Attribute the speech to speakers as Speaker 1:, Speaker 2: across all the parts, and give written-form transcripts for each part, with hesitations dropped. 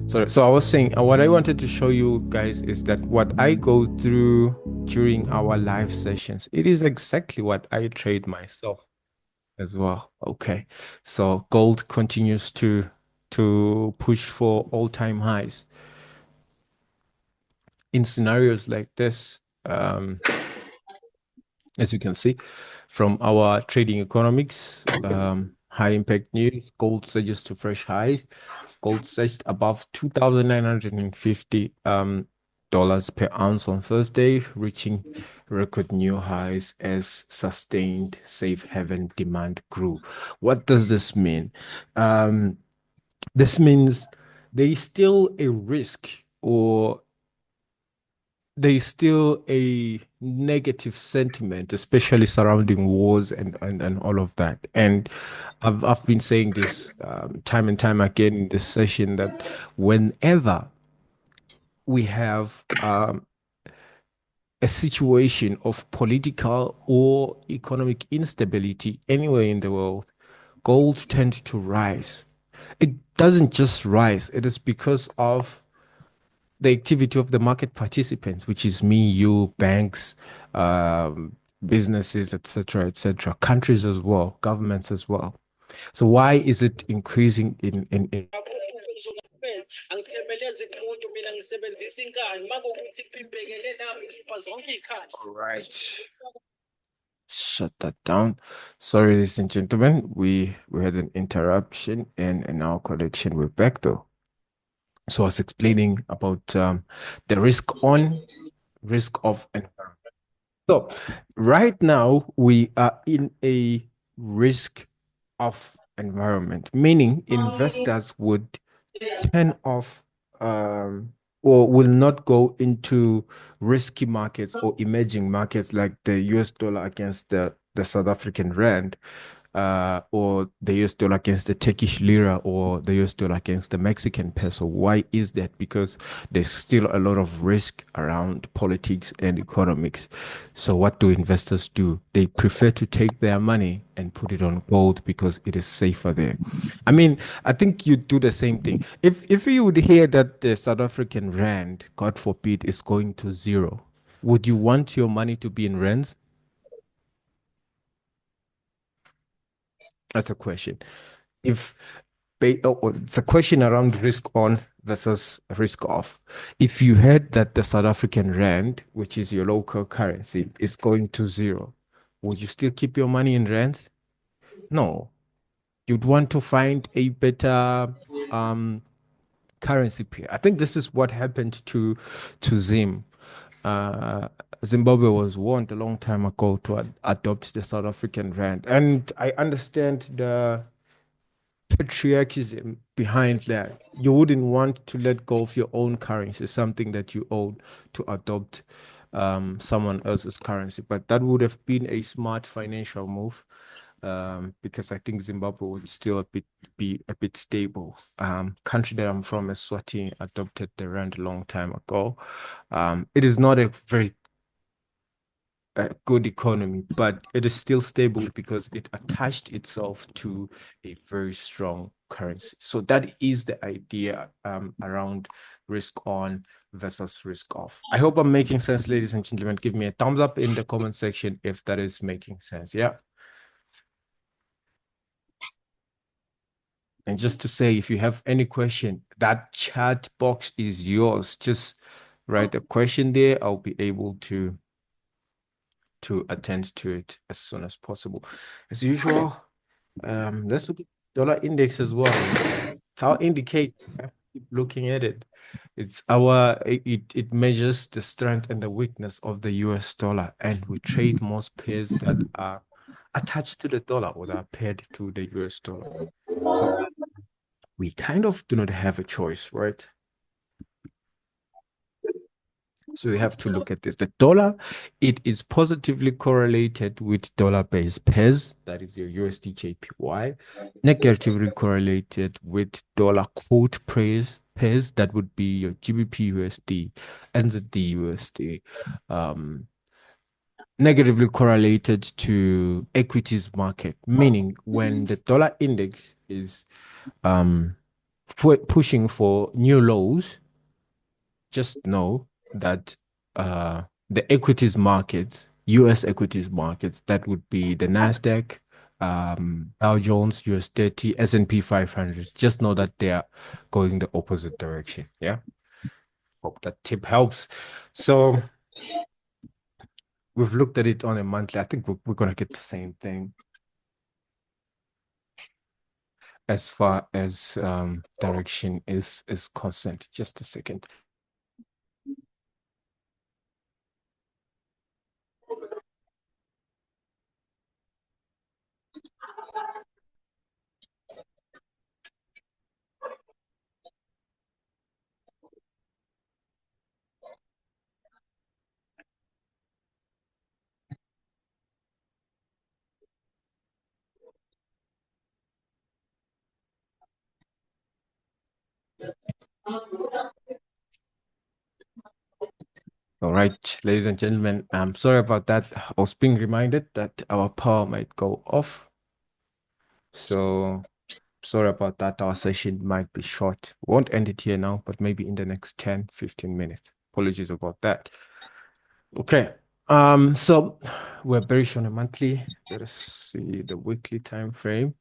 Speaker 1: Sorry. So I was saying, what I wanted to show you guys is that what I go through during our live sessions, it is exactly what I trade myself as well. Okay. So gold continues to push for all-time highs. In scenarios like this, as you can see from our trading economics, high impact news, gold surges to fresh highs. Gold surged above 2,950 dollars per ounce on Thursday, reaching record new highs as sustained safe haven demand grew. What does this mean? Um, this means there is still a risk, or there is still a negative sentiment, especially surrounding wars and all of that. And I've been saying this time and time again in this session that whenever we have a situation of political or economic instability anywhere in the world, gold tends to rise. It doesn't just rise, it is because of the activity of the market participants, which is me, you, banks, businesses, etc., countries as well, governments as well. So why is it increasing in All right. Shut that down. Sorry, ladies and gentlemen, we had an interruption and in our connection. We're back though. So I was explaining about the risk on, risk off environment. So right now we are in a risk off environment, meaning investors would turn off or will not go into risky markets or emerging markets like the US dollar against the South African rand, or the US dollar against the Turkish lira or the US dollar against the Mexican peso. Why is that? Because there's still a lot of risk around politics and economics. So what do investors do? They prefer to take their money and put it on gold because it is safer there. I mean, I think you do the same thing. If you would hear that the South African rand, God forbid, is going to zero, would you want your money to be in rands? That's a question. If it's a question around risk on versus risk off. If you heard that the South African rand, which is your local currency, is going to zero, would you still keep your money in rands? No. You'd want to find a better um, currency pair. I think this is what happened to Zim. Uh, Zimbabwe was warned a long time ago to adopt the South African rand, and I understand the patriotism behind that. You wouldn't want to let go of your own currency, something that you own, to adopt someone else's currency. But that would have been a smart financial move, because I think Zimbabwe would still be a bit stable. Country that I'm from, Eswatini, adopted the rand a long time ago. It is not a very a good economy, but it is still stable because it attached itself to a very strong currency. So that is the idea around risk on versus risk off. I hope I'm making sense, ladies and gentlemen. Give me a thumbs up in the comment section if that is making sense. Yeah. And just to say, if you have any question, that chat box is yours. Just write a question there. I'll be able to attend to it as soon as possible. As usual, let's look at dollar index as well. It's our indicator. We have to keep looking at it. It's our it measures the strength and the weakness of the US dollar, and we trade most pairs that are attached to the dollar or that are paired to the US dollar. So we kind of do not have a choice, right? So we have to look at this. The dollar, it is positively correlated with dollar-based pairs, that is your USD JPY, negatively correlated with dollar quote pairs, that would be your GBP USD and the DUSD. Negatively correlated to equities market, meaning when the dollar index is um pushing for new lows, just know that the equities markets, US equities markets, that would be the NASDAQ, Dow Jones, US 30, S&P 500. Just know that they are going the opposite direction. Yeah. Hope that tip helps. So we've looked at it on a monthly. I think we're going to get the same thing as far as direction is concerned. Just a second. All right, ladies and gentlemen, I'm sorry about that. I was being reminded that our power might go off. So sorry about that. Our session might be short. We won't end it here now, but maybe in the next 10, 15 minutes. Apologies about that. Okay. So we're bearish on a monthly. Let us see the weekly time frame.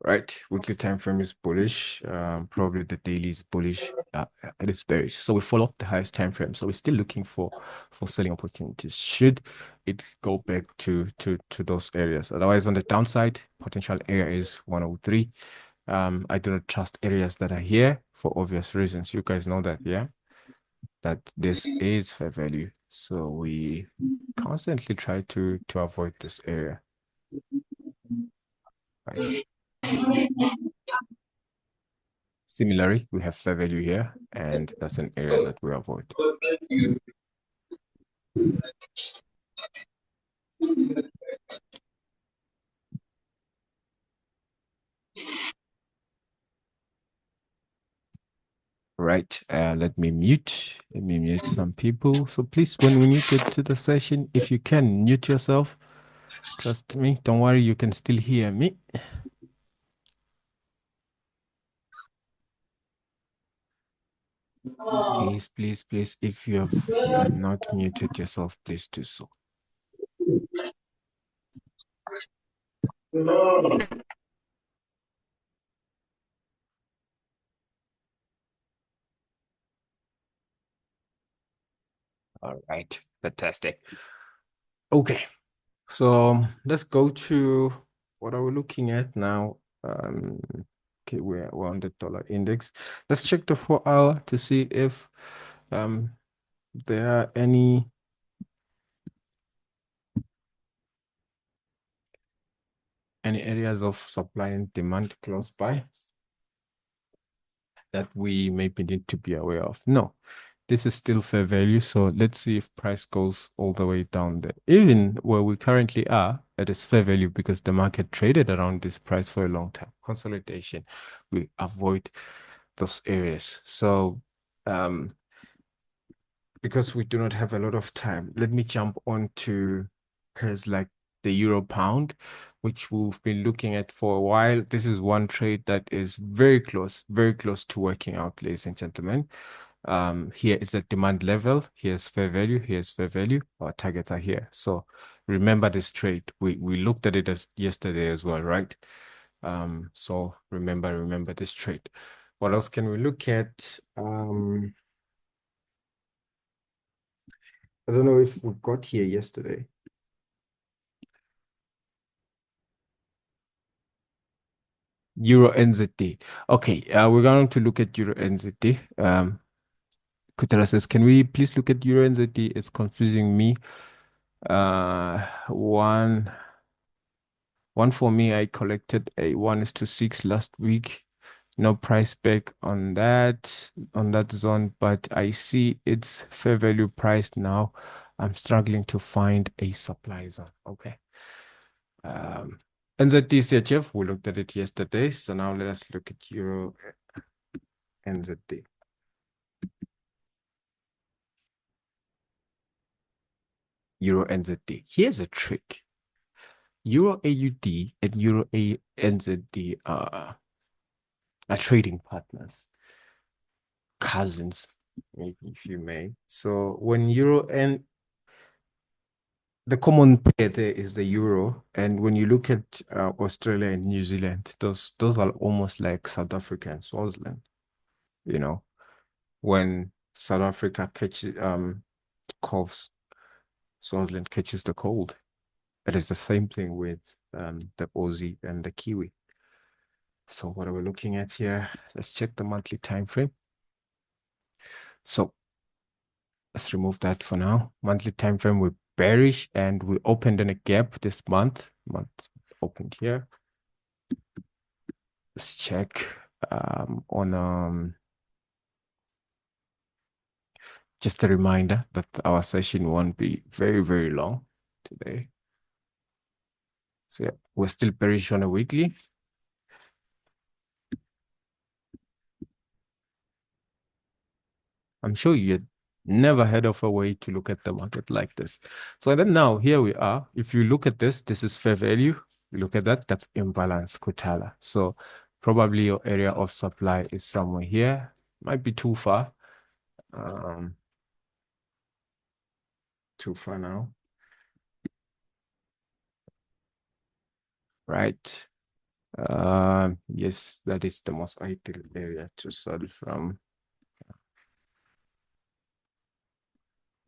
Speaker 1: Right, weekly time frame is bullish. Probably the daily is bullish. It is bearish. So we follow up the highest time frame. So we're still looking for selling opportunities. Should it go back to those areas? Otherwise, on the downside, potential area is 103. I do not trust areas that are here for obvious reasons. You guys know that, yeah, that this is fair value. So we constantly try to avoid this area, right? Similarly, we have fair value here, and that's an area that we avoid. Right. Let me mute. Let me mute some people. So please, when we get to the session, if you can mute yourself, trust me. Don't worry, you can still hear me. Please, please, please. If you have not muted yourself, please do so. All right. Fantastic. Okay. So let's go to what are we looking at now? Okay, we're on the dollar index. Let's check the 4 hour to see if there are any areas of supply and demand close by that we maybe need to be aware of. No, this is still fair value. So let's see if price goes all the way down there. Even where we currently are, it is fair value because the market traded around this price for a long time. Consolidation, we avoid those areas. So because we do not have a lot of time, let me jump on to pairs like the euro pound, which we've been looking at for a while. This is one trade that is very close to working out, ladies and gentlemen. Here is the demand level. Here's fair value. Here's fair value. Our targets are here. So remember this trade. We looked at it as yesterday as well, right? So remember this trade. What else can we look at? I don't know if we got here yesterday. Euro NZD. Okay, we're going to look at Euro NZD. Kutara says, can we please look at Euro NZD? It's confusing me. One for me, I collected a 1:6 last week. No price back on that zone, but I see it's fair value priced now. I'm struggling to find a supply zone. Okay. NZD CHF, we looked at it yesterday. So now let us look at Euro NZD. Euro NZD. Here's a trick. Euro AUD and Euro ANZD are trading partners, cousins, maybe if you may. So when Euro and the common pair there is the euro, and when you look at Australia and New Zealand, those are almost like South Africa and Swaziland. You know, when South Africa catches coughs, Swaziland catches the cold. It is the same thing with the Aussie and the Kiwi. So what are we looking at here? Let's check the monthly time frame. So let's remove that for now. Monthly time frame, we're bearish and we opened in a gap this month. Month opened here. Let's check on just a reminder that our session won't be very, very long today. So yeah, we're still bearish on a weekly. I'm sure you never heard of a way to look at the market like this. So then now here we are. If you look at this, this is fair value. You look at that, that's imbalance, Kutala. So probably your area of supply is somewhere here. Might be too far. Too far now. Right. Yes, that is the most ideal area to start from.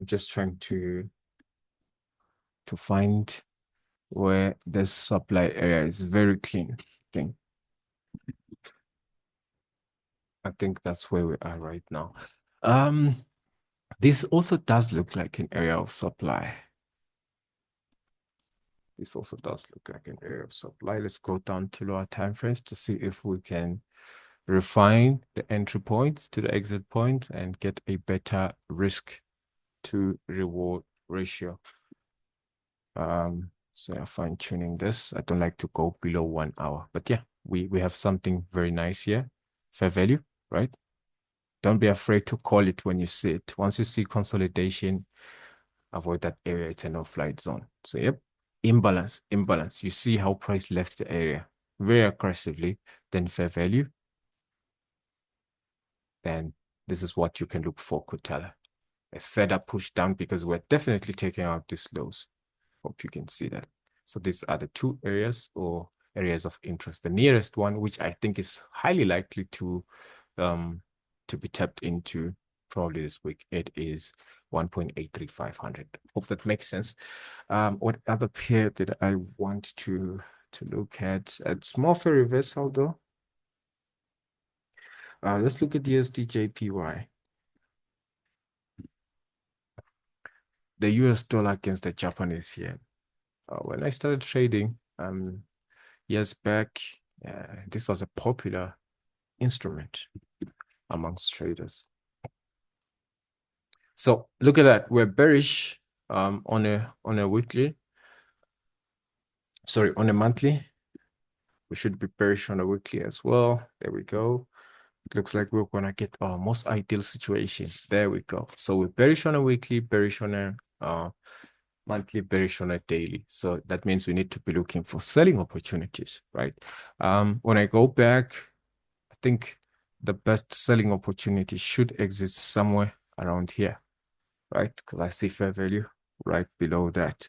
Speaker 1: I'm just trying to find where the supply area is very clean. I think that's where we are right now. This also does look like an area of supply. This also does look like an area of supply. Let's go down to lower time frames to see if we can refine the entry points to the exit point and get a better risk to reward ratio. So I'm fine tuning this. I don't like to go below 1 hour, but yeah, we have something very nice here. Fair value, right? Don't be afraid to call it when you see it. Once you see consolidation, avoid that area. It's a no-flight zone. So yep, imbalance. You see how price left the area very aggressively, then fair value. Then this is what you can look for, Kutala. A further push down because we're definitely taking out these lows. Hope you can see that. So these are the two areas or areas of interest. The nearest one, which I think is highly likely to be tapped into probably this week, it is 1.83500. Hope that makes sense. What other pair did I want to look at? It's more of a reversal though. Let's look at the USDJPY. The US dollar against the Japanese yen. When I started trading years back, this was a popular instrument amongst traders. So look at that. We're bearish on a weekly. Sorry, on a monthly. We should be bearish on a weekly as well. There we go. It looks like we're gonna get our most ideal situation. There we go. So we're bearish on a weekly, bearish on a monthly, bearish on a daily. So that means we need to be looking for selling opportunities, right? When I go back, I think the best selling opportunity should exist somewhere around here, right? Because I see fair value right below that.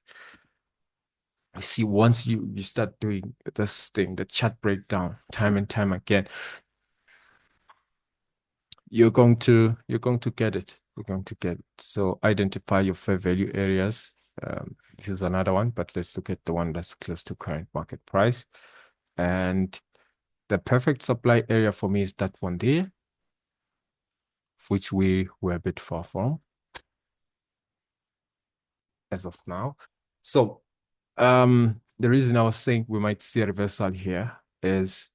Speaker 1: You see, once you start doing this thing, the chart breakdown, time and time again, you're going to get it. You're going to get it. So identify your fair value areas. This is another one, but let's look at the one that's close to current market price. And the perfect supply area for me is that one there, which we were a bit far from as of now. So the reason I was saying we might see a reversal here is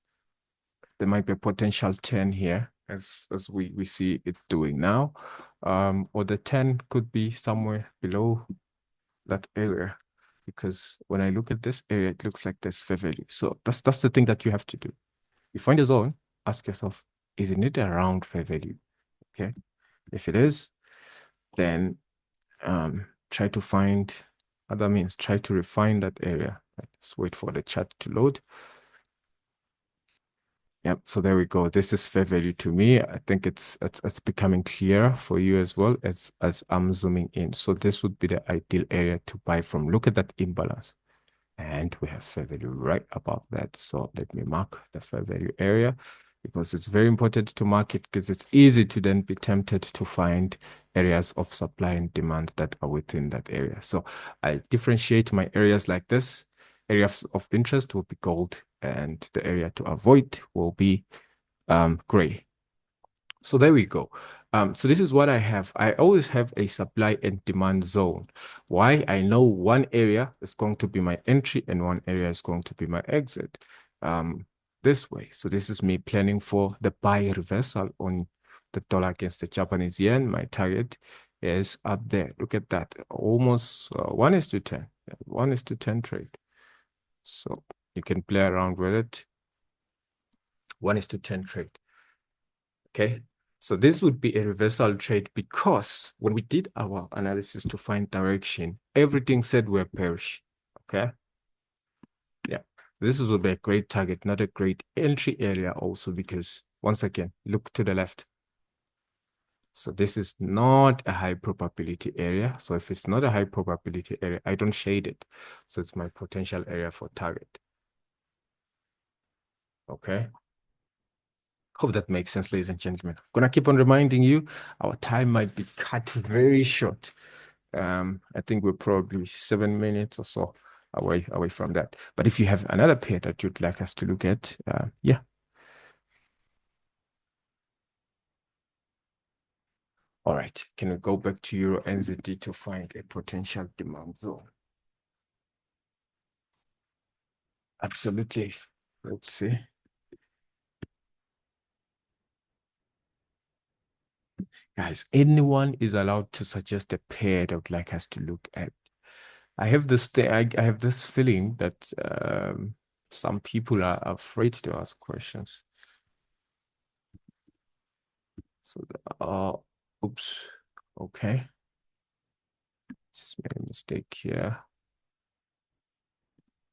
Speaker 1: there might be a potential 10 here as we see it doing now. Or the 10 could be somewhere below that area, because when I look at this area, it looks like there's fair value. So that's the thing that you have to do. You find a zone, ask yourself, isn't it around fair value? Okay. If it is, then try to find other means, try to refine that area Let's wait for the chart to load. Yep, so there we go. This is fair value to me. I think it's becoming clear for you as well as I'm zooming in. So this would be the ideal area to buy from. Look at that imbalance. And we have fair value right above that. So let me mark the fair value area because it's very important to mark it because it's easy to then be tempted to find areas of supply and demand that are within that area. So I differentiate my areas like this. Areas of interest will be gold and the area to avoid will be gray. So there we go. So this is what I have. I always have a supply and demand zone. Why? I know one area is going to be my entry and one area is going to be my exit. This way. So this is me planning for the buy reversal on the dollar against the Japanese yen. My target is up there. Look at that. Almost 1:10. 1:10 trade. So you can play around with it. 1:10 trade. Okay. So this would be a reversal trade because when we did our analysis to find direction, everything said we're bearish. Okay. Yeah. This would be a great target, not a great entry area also because once again, look to the left. So this is not a high probability area. So if it's not a high probability area, I don't shade it. So it's my potential area for target. Okay. Hope that makes sense, ladies and gentlemen. I'm gonna keep on reminding you, our time might be cut very short. I think we're probably 7 minutes or so away from that. But if you have another pair that you'd like us to look at, yeah. All right. Can we go back to Euro NZD to find a potential demand zone? Absolutely. Let's see. Guys, anyone is allowed to suggest a pair that would like us to look at. I have this thing, I have this feeling that some people are afraid to ask questions. So, oops, okay. Just made a mistake here.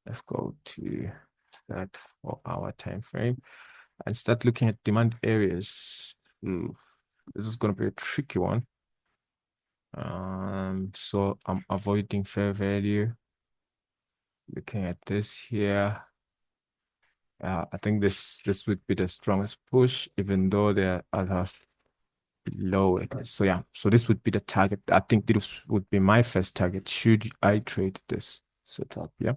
Speaker 1: Let's go to that 4-hour time frame and start looking at demand areas. This is going to be a tricky one. So I'm avoiding fair value. Looking at this here. I think this would be the strongest push, even though there are others below it. So yeah, so this would be the target. I think this would be my first target. Should I trade this setup? Yeah.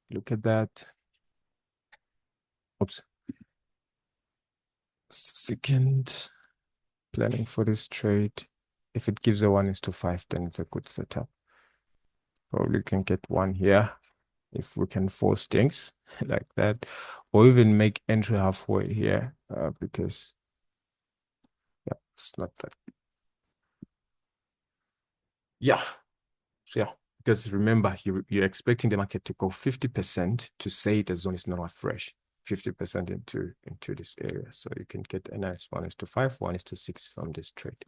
Speaker 1: Look at that. Oops. Second, planning for this trade. If it gives a 1:5, then it's a good setup. Probably can get one here if we can force things like that, or even make entry halfway here because yeah, it's not that. Yeah, so yeah, because remember, you're expecting the market to go 50% to say the zone is not fresh, 50% into this area. So you can get a nice 1:5, 1:6 from this trade.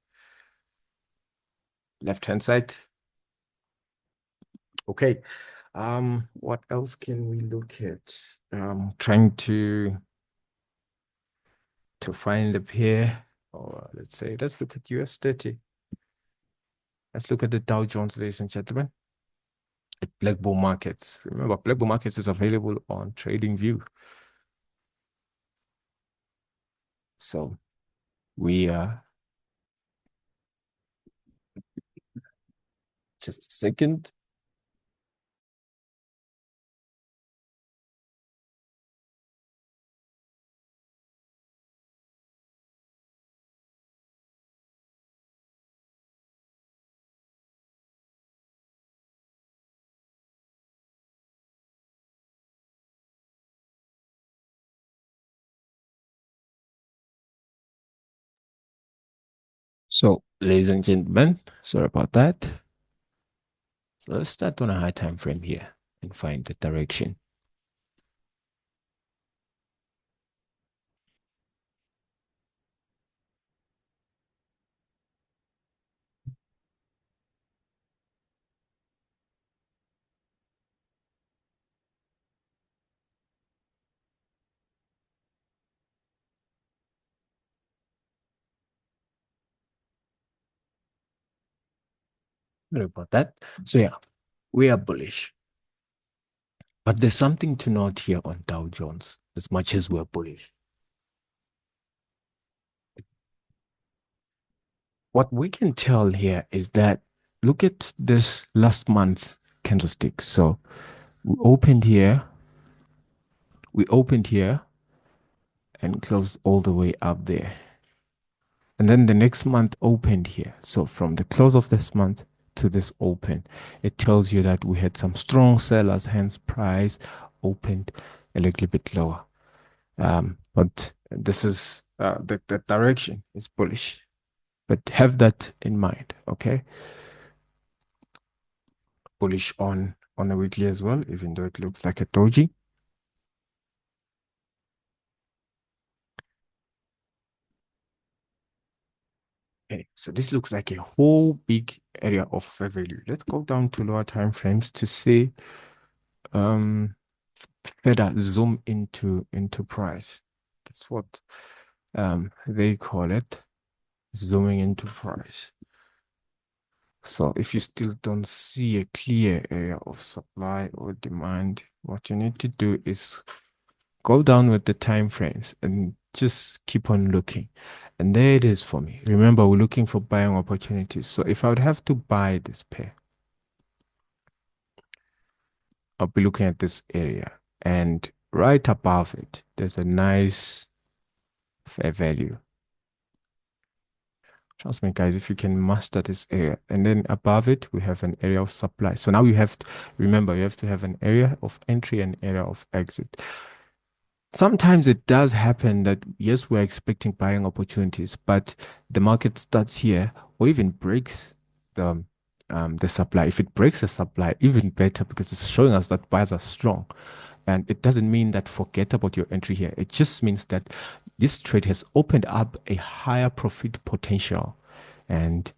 Speaker 1: Left-hand side. Okay. What else can we look at? Trying to find a pair, or let's say, let's look at US 30. Let's look at the Dow Jones, ladies and gentlemen. At Black Bull Markets. Remember, Black Bull Markets is available on TradingView. So we are just a second. So, ladies and gentlemen, sorry about that. So let's start on a high time frame here and find the direction. Sorry about that. So yeah, we are bullish. But there's something to note here on Dow Jones, as much as we're bullish. What we can tell here is that look at this last month's candlestick. So we opened here, we opened here and closed all the way up there. And then the next month opened here. So from the close of this month to this open, it tells you that we had some strong sellers, hence price opened a little bit lower. But this is the direction is bullish. But have that in mind, okay? Bullish on a weekly as well, even though it looks like a doji. Okay, so this looks like a whole big area of fair value. Let's go down to lower time frames to see um further zoom into price. That's what they call it, zooming into price. So if you still don't see a clear area of supply or demand, what you need to do is go down with the time frames and just keep on looking. And there it is for me. Remember, we're looking for buying opportunities. So if I would have to buy this pair, I'll be looking at this area. And right above it, there's a nice fair value. Trust me, guys, if you can master this area. And then above it, we have an area of supply. So now you have to remember, you have to have an area of entry and area of exit. Sometimes it does happen that, yes, we're expecting buying opportunities, but the market starts here or even breaks the supply. If it breaks the supply, even better because it's showing us that buyers are strong. And it doesn't mean that forget about your entry here. It just means that this trade has opened up a higher profit potential and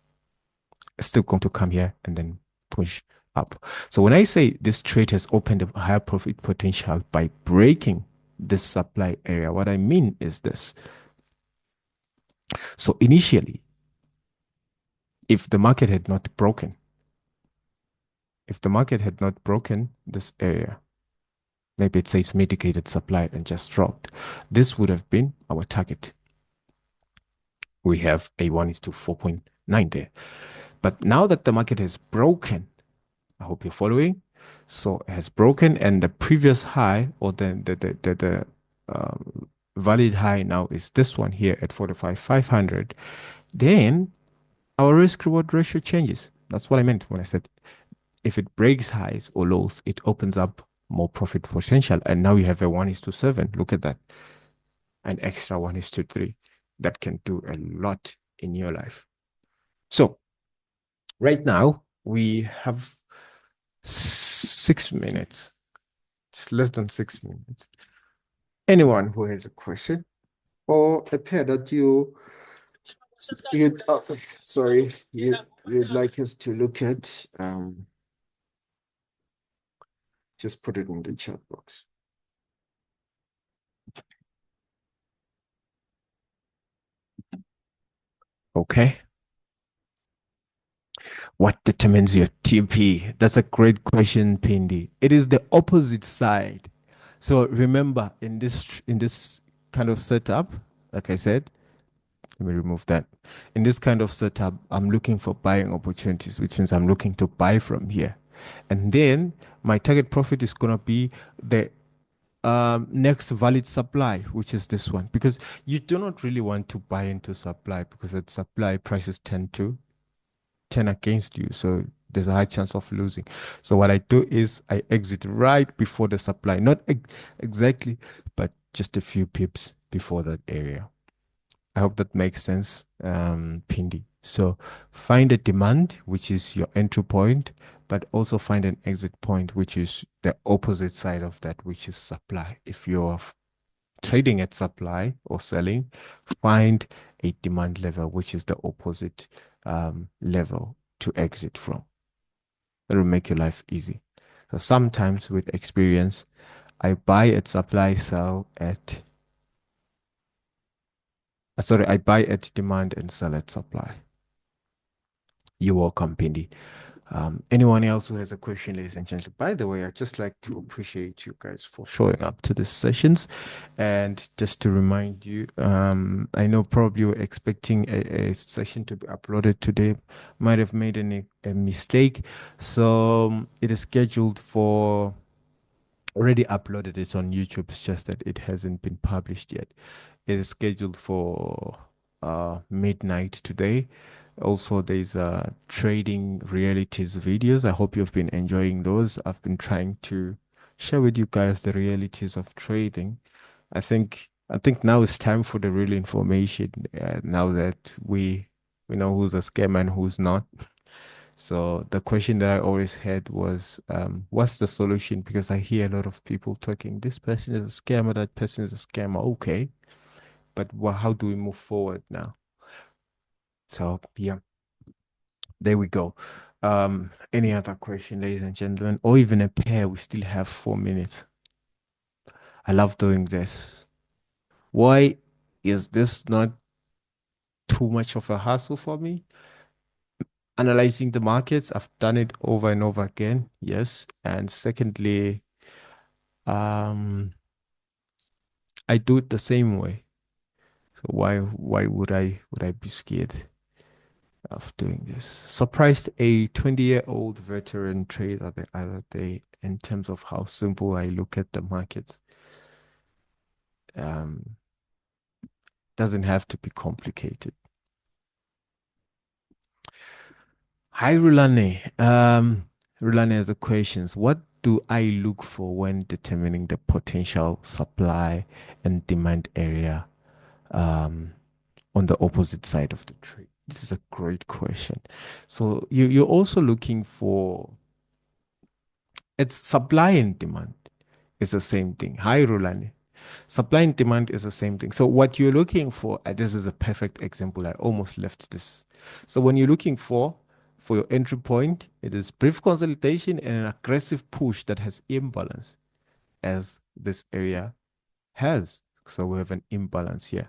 Speaker 1: it's still going to come here and then push up. So when I say this trade has opened a higher profit potential by breaking this supply area, what I mean is this. So initially, if the market had not broken, if the market had not broken this area, maybe it says mitigated supply and just dropped, this would have been our target. We have a 1 is to 4.9 there. But now that the market has broken, I hope you're following. So it has broken, and the previous high or the valid high now is this one here at 45,500. Then our risk reward ratio changes. That's what I meant when I said if it breaks highs or lows, it opens up more profit potential. And now you have a 1 is to 7. Look at that. An extra 1 is to 3. That can do a lot in your life. So right now we have 6 minutes, just less than 6 minutes. Anyone who has a question or a pair that you'd sorry you'd like us to look at, just put it in the chat box. Okay. What determines your TP? That's a great question, Pindi. It is the opposite side. So remember, in this kind of setup, like I said, let me remove that. In this kind of setup, I'm looking for buying opportunities, which means I'm looking to buy from here. And then my target profit is going to be the next valid supply, which is this one, because you do not really want to buy into supply because at supply prices tend to turn against you. So there's a high chance of losing. So what I do is I exit right before the supply, not exactly, but just a few pips before that area. I hope that makes sense, Pindi. So find a demand, which is your entry point, but also find an exit point, which is the opposite side of that, which is supply. If you're trading at supply or selling, find a demand level, which is the opposite level to exit from. That will make your life easy. So sometimes with experience, I buy at supply, sell at I buy at demand and sell at supply. You're welcome, Pindi. Anyone else who has a question, ladies and gentlemen? By the way, I'd just like to appreciate you guys for showing up to the sessions. And just to remind you, I know probably you're expecting a session to be uploaded today. Might have made a mistake. So it is scheduled for already uploaded. It's on YouTube. It's just that it hasn't been published yet. It is scheduled for midnight today. Also, there's trading realities videos. I hope you've been enjoying those. I've been trying to share with you guys the realities of trading. I think now it's time for the real information. Now that we know who's a scammer and who's not. So the question that I always had was, what's the solution? Because I hear a lot of people talking, this person is a scammer, that person is a scammer. Okay, but how do we move forward now? So yeah, there we go. Any other question, ladies and gentlemen, or even a pair? We still have 4 minutes. I love doing this. Why is this not too much of a hassle for me? Analyzing the markets, I've done it over and over again. Yes, and secondly, um, I do it the same way. So why would I be scared of doing this? Surprised a 20-year-old veteran trader the other day in terms of how simple I look at the markets. Um, doesn't have to be complicated. Hi Rulane. Rulane has a questions. What do I look for when determining the potential supply and demand area on the opposite side of the trade? This is a great question. So you're also looking for, it's supply and demand is the same thing. Hi, Rulani. Supply and demand is the same thing. So what you're looking for, this is a perfect example. I almost left this. So when you're looking for your entry point, it is brief consolidation and an aggressive push that has imbalance, as this area has. So we have an imbalance here.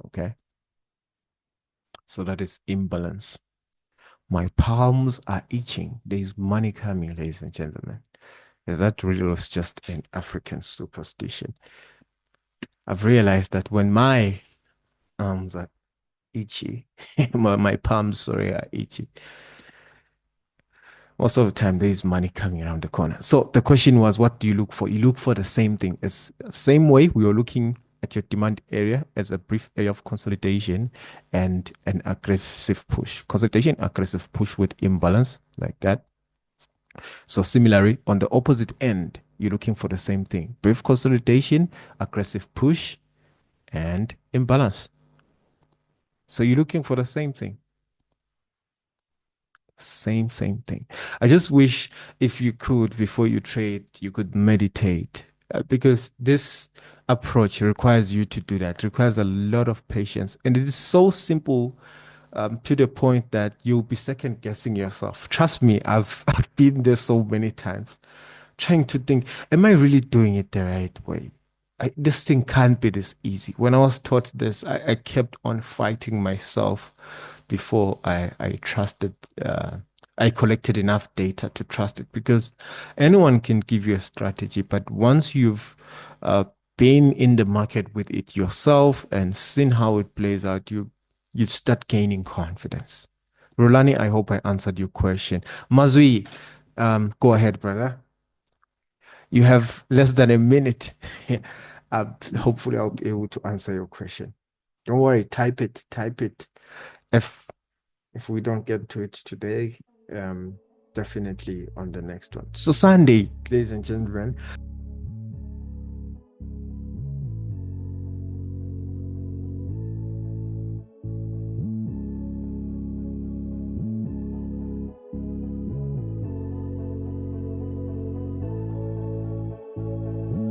Speaker 1: Okay. So that is imbalance. My palms are itching. There's money coming, ladies and gentlemen. Is that really was just an African superstition? I've realized that when my arms are itchy, my palms, sorry, are itchy, most of the time there's money coming around the corner. So the question was, what do you look for? You look for the same thing. It's the same way we are looking at your demand area as a brief area of consolidation and an aggressive push. Consolidation, aggressive push with imbalance like that. So similarly, on the opposite end, you're looking for the same thing. Brief consolidation, aggressive push, and imbalance. So you're looking for the same thing. Same thing. I just wish if you could, before you trade, you could meditate. Because this approach requires you to do that, requires a lot of patience. And it is so simple to the point that you'll be second guessing yourself. Trust me, I've been there so many times, trying to think, am I really doing it the right way? This thing can't be this easy. When I was taught this, I kept on fighting myself before I trusted, I collected enough data to trust it, because anyone can give you a strategy, but once you've been in the market with it yourself and seen how it plays out, you start gaining confidence. Rolani, I hope I answered your question. Mazui, go ahead, brother. You have less than a minute. Hopefully, I'll be able to answer your question. Don't worry, type it, type it. If if we don't get to it today, definitely on the next one. So Sunday, ladies and gentlemen,